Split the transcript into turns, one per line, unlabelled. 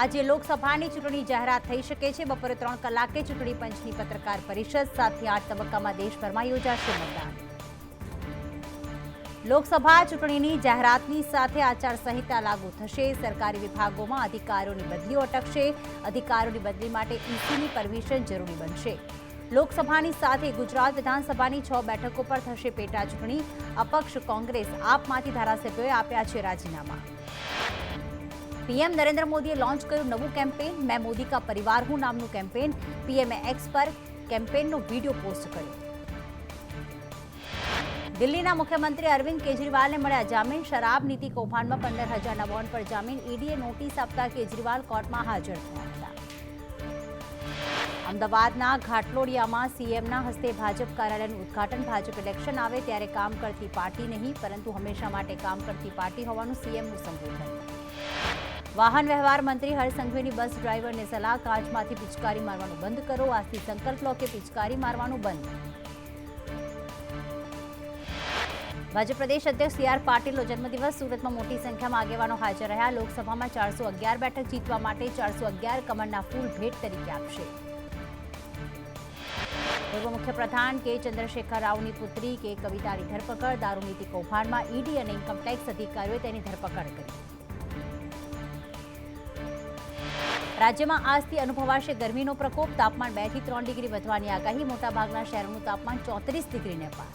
આજે લોકસભાની ચૂંટણી જાહેરાત થઈ શકે છે। બપોરે 3 કલાકે ચૂંટણી પંચની પત્રકાર પરિષદ 7 થી 8 તબક્કામાં દેશભરમાં યોજાશે મતદાન। લોકસભા ચૂંટણીની જાહેરાતની સાથે આચારસંહિતા લાગુ થશે। સરકારી વિભાગોમાં અધિકારીઓની બદલીઓ અટકશે। અધિકારીઓની બદલી માટે ઈસીની પરમિશન જરૂરી બનશે। લોકસભાની સાથે ગુજરાત વિધાનસભાની 6 બેઠકો પર થશે પેટા ચૂંટણી। અપક્ષ કોંગ્રેસ આપમાંથી ધારાસભ્યોએ આપ્યા છે રાજીનામા। પીએમ નરેન્દ્ર મોદીએ લોન્ચ કર્યું નવું કેમ્પેન मैं मोदी का परिवार हूं નામનું કેમ્પેન। પીએમએ એક્સ પર કેમ્પેનનો વિડીયો પોસ્ટ કર્યો। દિલ્હીના મુખ્યમંત્રી અરવિંદ કેજરીવાલને મળ્યા જામીન। શરાબ નીતિ કૌભાંડમાં 15,000ના બોન્ડ પર જામીન। ઈડીએ નોટિસ આપતા કેજરીવાલ કોર્ટમાં હાજર થયા હતા। અમદાવાદના ઘાટલોડિયામાં સીએમના હસ્તે ભાજપ કાર્યાલયનું ઉદ્ઘાટન। ભાજપ ઇલેક્શન આવે ત્યારે કામ કરતી પાર્ટી નહીં પરંતુ હંમેશા માટે કામ કરતી પાર્ટી હોવાનું સીએમનું સંબોધન। વાહન વ્યવહાર મંત્રી હર્ષ સંઘવીની બસ ડ્રાઈવરને સલાહ કાચમાંથી પિચકારી મારવાનું બંધ કરો। આજથી સંકલ્પ લો કે પિચકારી મારવાનું બંધ। ભાજપ પ્રદેશ અધ્યક્ષ સી.આર. પાટીલનો જન્મદિવસ। સુરતમાં મોટી સંખ્યામાં આગેવાનો હાજર રહ્યા। લોકસભામાં 411 બેઠક જીતવા માટે 411 કમળના ફૂલ ભેટ તરીકે આપશે। પૂર્વ મુખ્યપ્રધાન કે ચંદ્રશેખર રાવની પુત્રી કે કવિતાની ધરપકડ। દારૂનીતિ કૌભાંડમાં ઈડી અને ઇન્કમટેક્સ અધિકારીઓએ તેની ધરપકડ કરી। રાજ્યમાં આજથી અનુભવાશે ગરમીનો પ્રકોપ। તાપમાન 2 થી 3 ડિગ્રી વધવાની આગાહી। મોટાભાગના શહેરોનું તાપમાન 34 ડિગ્રીને પાર।